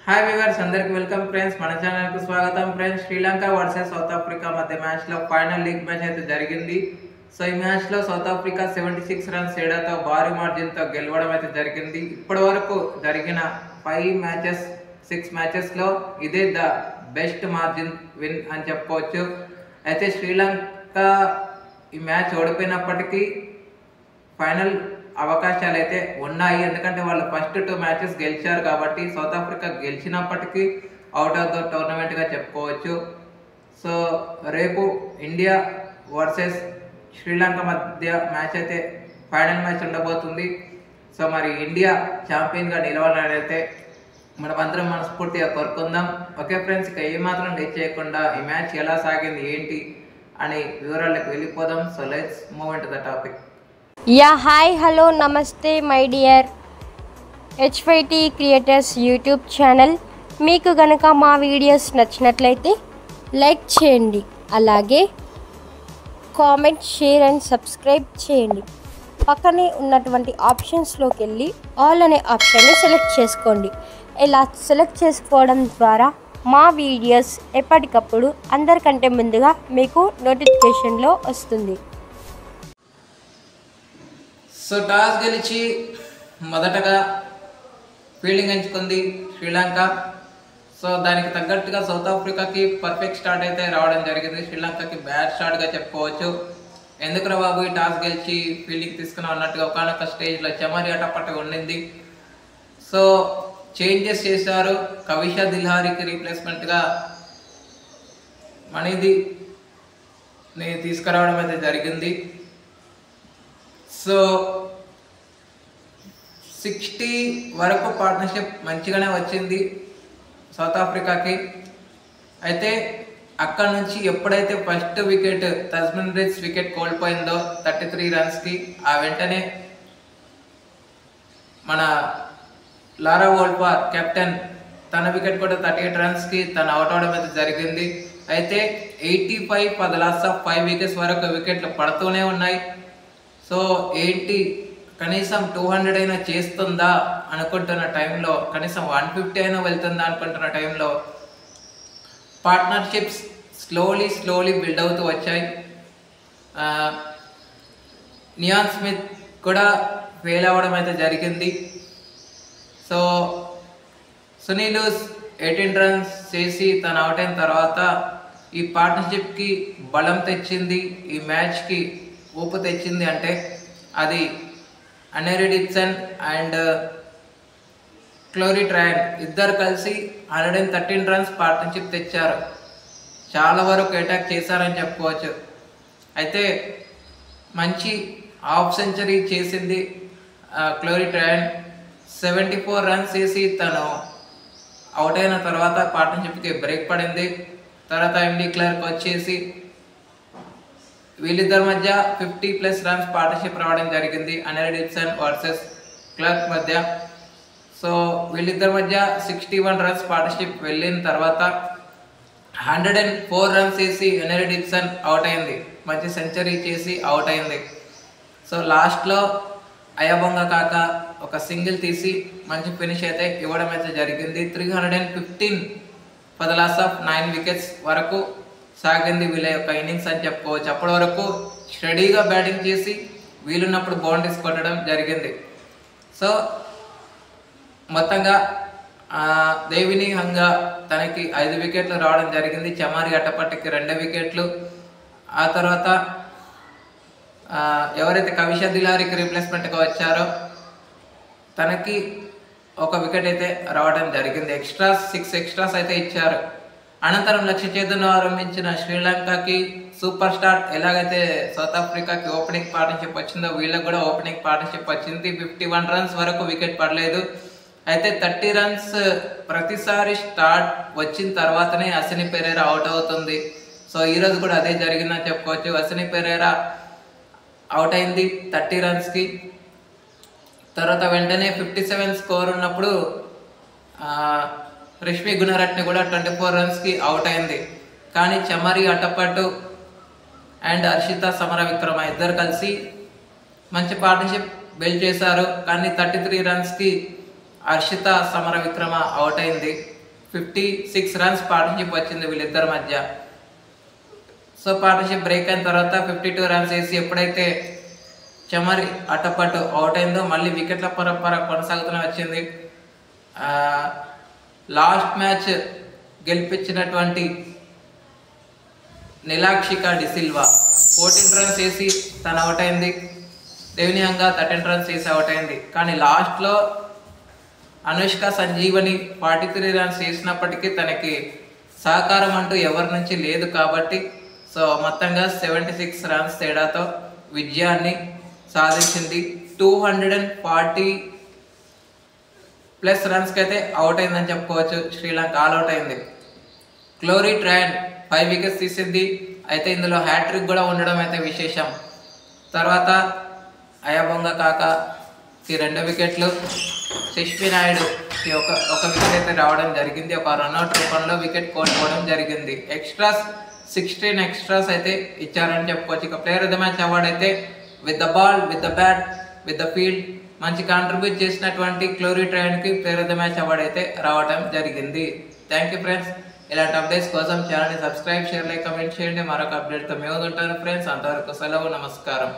Hi viewers అందరికి welcome friends మన channel కు స్వాగతం friends Sri Lanka versus south Africa మధ్య మ్యాచ్ లో ఫైనల్ లీగ్ మ్యాచ్ అయితే జరిగింది. సో ఈ మ్యాచ్ లో సౌత్ ఆఫ్రికా 76 రన్స్ తేడాతో భారీ మార్జిన్ తో గెలవడం అయితే జరిగింది. ఇప్పటివరకు జరిగిన 6 మ్యాచెస్ లో ఇదే ద బెస్ట్ మార్జిన్ విన్ అని చెప్పుకోవచ్చు. అయితే శ్రీలంక ఈ మ్యాచ్ ఓడిపోయినప్పటికీ ఫైనల్ అవకాశాలు అయితే ఉన్నాయి. ఎందుకంటే వాళ్ళు ఫస్ట్ 2 మ్యాచెస్ గెలిచారు కాబట్టి సౌత్ ఆఫ్రికా గెలిచినప్పటికీ అవుట్ ఆఫ్ ద టోర్నమెంట్గా చెప్పుకోవచ్చు. సో రేపు ఇండియా వర్సెస్ శ్రీలంక మధ్య మ్యాచ్ అయితే ఫైనల్ మ్యాచ్ ఉండబోతుంది. సో మరి ఇండియా ఛాంపియన్గా నిలవాలని అయితే మనమందరం మనస్ఫూర్తిగా కోరుకుందాం. ఓకే ఫ్రెండ్స్, ఇక ఏమాత్రం లేట్ చేయకుండా ఈ మ్యాచ్ ఎలా సాగింది ఏంటి అని వివరాలకు వెళ్ళిపోదాం. So let's move into the topic. Hi hello namaste my dear H5T creators YouTube channel. మీకు కనుక మా వీడియోస్ నచ్చినట్లయితే లైక్ చేయండి, అలాగే కామెంట్, షేర్ అండ్ సబ్స్క్రైబ్ చేయండి. పక్కనే ఉన్నటువంటి ఆప్షన్స్లోకి వెళ్ళి ఆల్ అనే ఆప్షన్ని సెలెక్ట్ చేసుకోండి. ఇలా సెలెక్ట్ చేసుకోవడం ద్వారా మా వీడియోస్ ఎప్పటికప్పుడు అందరికంటే ముందుగా మీకు నోటిఫికేషన్లో వస్తుంది. సో టాస్ గెలిచి మొదటగా ఫీల్డింగ్ ఎంచుకుంది శ్రీలంక. సో దానికి తగ్గట్టుగా సౌత్ ఆఫ్రికాకి పర్ఫెక్ట్ స్టార్ట్ అయితే రావడం జరిగింది. శ్రీలంకకి బ్యాడ్ స్టార్ట్గా చెప్పుకోవచ్చు. ఎందుకురా బాబు ఈ టాస్ గెలిచి ఫీల్డింగ్ తీసుకున్నాం అన్నట్టుగా ఒకనొక స్టేజ్లో చెమరి అటపట్ట ఉండింది. సో చేంజెస్ చేశారు. కవిషా దిల్హారీకి రీప్లేస్మెంట్గా మణిదిని తీసుకురావడం అయితే జరిగింది. సో 60 వరకు పార్ట్నర్షిప్ మంచిగానే వచ్చింది సౌత్ ఆఫ్రికాకి. అయితే అక్కడ నుంచి ఎప్పుడైతే ఫస్ట్ వికెట్ తస్మిన్ రిజ్ వికెట్ కోల్పోయిందో 33 రన్స్కి, ఆ వెంటనే మన లారా వోల్పార్ కెప్టెన్ తన వికెట్ కూడా 38 రన్స్కి తను అవుట్ అవడం అయితే జరిగింది. అయితే 85 for the loss of 5 wickets వరకు వికెట్లు పడుతూనే ఉన్నాయి. సో ఏంటి కనీసం 200 అయినా చేస్తుందా అనుకుంటున్న టైంలో, కనీసం 150 అయినా వెళ్తుందా అనుకుంటున్న టైంలో పార్ట్నర్షిప్స్ స్లోలీ బిల్డ్ అవుతూ వచ్చాయి. నియాన్ స్మిత్ కూడా ఫెయిల్ అవ్వడం అయితే జరిగింది. సో సునీల్ 18 రన్స్ చేసి తను అవుట్ అయిన తర్వాత ఈ పార్ట్నర్షిప్కి బలం తెచ్చింది, ఈ మ్యాచ్కి ఊపు తెచ్చింది అంటే అది అనెరీ డిక్సన్ అండ్ క్లోరీ ట్రయన్ ఇద్దరు కలిసి 113 రన్స్ పార్ట్నర్షిప్ తెచ్చారు. చాలా వరకు అటాక్ చేశారని చెప్పుకోవచ్చు. అయితే మంచి హాఫ్ సెంచరీ చేసింది క్లోరీ ట్రయన్. 74 రన్స్ చేసి తను అవుట్ అయిన తర్వాత పార్ట్నర్షిప్కి బ్రేక్ పడింది. తర్వాత ఎండి క్లర్క్ వచ్చేసి వీళ్ళిద్దరి మధ్య 50+ రన్స్ పార్ట్నర్షిప్ రావడం జరిగింది అనెరీ డిక్సన్ వర్సెస్ క్లర్క్ మధ్య. సో వీళ్ళిద్దరి మధ్య 61 రన్స్ పార్ట్నర్షిప్ వెళ్ళిన తర్వాత 104 రన్స్ వేసి అనెరీ డిక్సన్ అవుట్ అయింది, మంచి సెంచరీ చేసి అవుట్ అయింది. సో లాస్ట్లో అయబంగ కాక ఒక సింగిల్ తీసి మంచి ఫినిష్ అయితే ఇవ్వడం అయితే జరిగింది. 315 for the loss of 9 wickets వరకు సాగింది వీళ్ళ యొక్క ఇన్నింగ్స్ అని చెప్పుకోవచ్చు. అప్పటి వరకు స్టడీగా బ్యాటింగ్ చేసి వీలున్నప్పుడు బౌండరీస్ కొట్టడం జరిగింది. సో మొత్తంగా దేవిని హంగా తనకి 5 వికెట్లు రావడం జరిగింది. చమారి అట్టపట్టికి 2 వికెట్లు. ఆ తర్వాత ఎవరైతే కవిషా దిల్హారీకి రీప్లేస్మెంట్గా వచ్చారో తనకి 1 వికెట్ అయితే రావడం జరిగింది. 6 ఎక్స్ట్రాస్ అయితే ఇచ్చారు. అనంతరం లక్ష్య చేతును ఆరంభించిన శ్రీలంకకి సూపర్ స్టార్ ఎలాగైతే సౌత్ ఆఫ్రికాకి ఓపెనింగ్ పార్ట్నర్షిప్ వచ్చిందో వీళ్ళకి కూడా ఓపెనింగ్ పార్ట్నర్షిప్ వచ్చింది. 51 రన్స్ వరకు వికెట్ పడలేదు. అయితే 30 రన్స్ ప్రతిసారి స్టార్ట్ వచ్చిన తర్వాతనే అశ్విని పెరేరా అవుట్ అవుతుంది. సో ఈరోజు కూడా అదే జరిగిందని చెప్పుకోవచ్చు. అశ్విని పెరేరా అవుట్ అయింది 30 రన్స్కి. తర్వాత వెంటనే 57 స్కోర్ ఉన్నప్పుడు రష్మి గుణరట్ని కూడా 24 రన్స్కి అవుట్ అయింది. కానీ చమరి అట్టపట్టు అండ్ హర్షిత సమర విక్రమ ఇద్దరు కలిసి మంచి పార్ట్నర్షిప్ బిల్డ్ చేశారు. కానీ 33 రన్స్కి హర్షిత సమర విక్రమ అవుట్ అయింది. 56 రన్స్ పార్ట్నర్షిప్ వచ్చింది వీళ్ళిద్దరి మధ్య. సో పార్ట్నర్షిప్ బ్రేక్ అయిన తర్వాత 52 రన్స్ వేసి ఎప్పుడైతే చమరి అటపటు అవుట్ అయిందో మళ్ళీ వికెట్ల పరంపర కొనసాగుతూనే వచ్చింది. లాస్ట్ మ్యాచ్ గెలిపించినటువంటి నిలాక్షిక డిసిల్వా 14 రన్స్ వేసి తను అవుట్ అయింది. దేవినియంగా 13 రన్స్ వేసి అవుట్ అయింది. కానీ లాస్ట్లో అనుష్క సంజీవని 43 రన్స్ వేసినప్పటికీ తనకి సహకారం అంటూ ఎవరి నుంచి లేదు కాబట్టి సో మొత్తంగా 76 రన్స్ తేడాతో విజయాన్ని సాధించింది. 240+ రన్స్కి అయితే అవుట్ అయిందని చెప్పుకోవచ్చు. శ్రీలంక ఆల్అవుట్ అయింది. గ్లోరీ ట్రయన్ 5 వికెట్స్ తీసింది. అయితే ఇందులో హ్యాట్రిక్ కూడా ఉండడం అయితే విశేషం. తర్వాత అయాబొంగ కాకాకి 2 వికెట్లు, శిష్మి నాయుడుకి ఒక వికెట్ అయితే రావడం జరిగింది. ఒక రన్అట్ రూపంలో వికెట్ కోల్పోవడం జరిగింది. ఎక్స్ట్రాస్ 16 ఎక్స్ట్రాస్ అయితే ఇచ్చారని చెప్పుకోవచ్చు. ఇక player of the match award అయితే with the ball, with the bat, with the field మంచి కాంట్రిబ్యూట్ చేసినటువంటి గ్లోరీ ట్రయన్కి player of the match award అయితే రావడం జరిగింది. Thank you friends. ఇలాంటి అప్డేట్స్ కోసం ఛానల్ని సబ్స్క్రైబ్, షేర్, లైక్, కమెంట్ చేయండి. మరొక అప్డేట్తో మేము ఉంటాను ఫ్రెండ్స్. అంతవరకు సెలవు, నమస్కారం.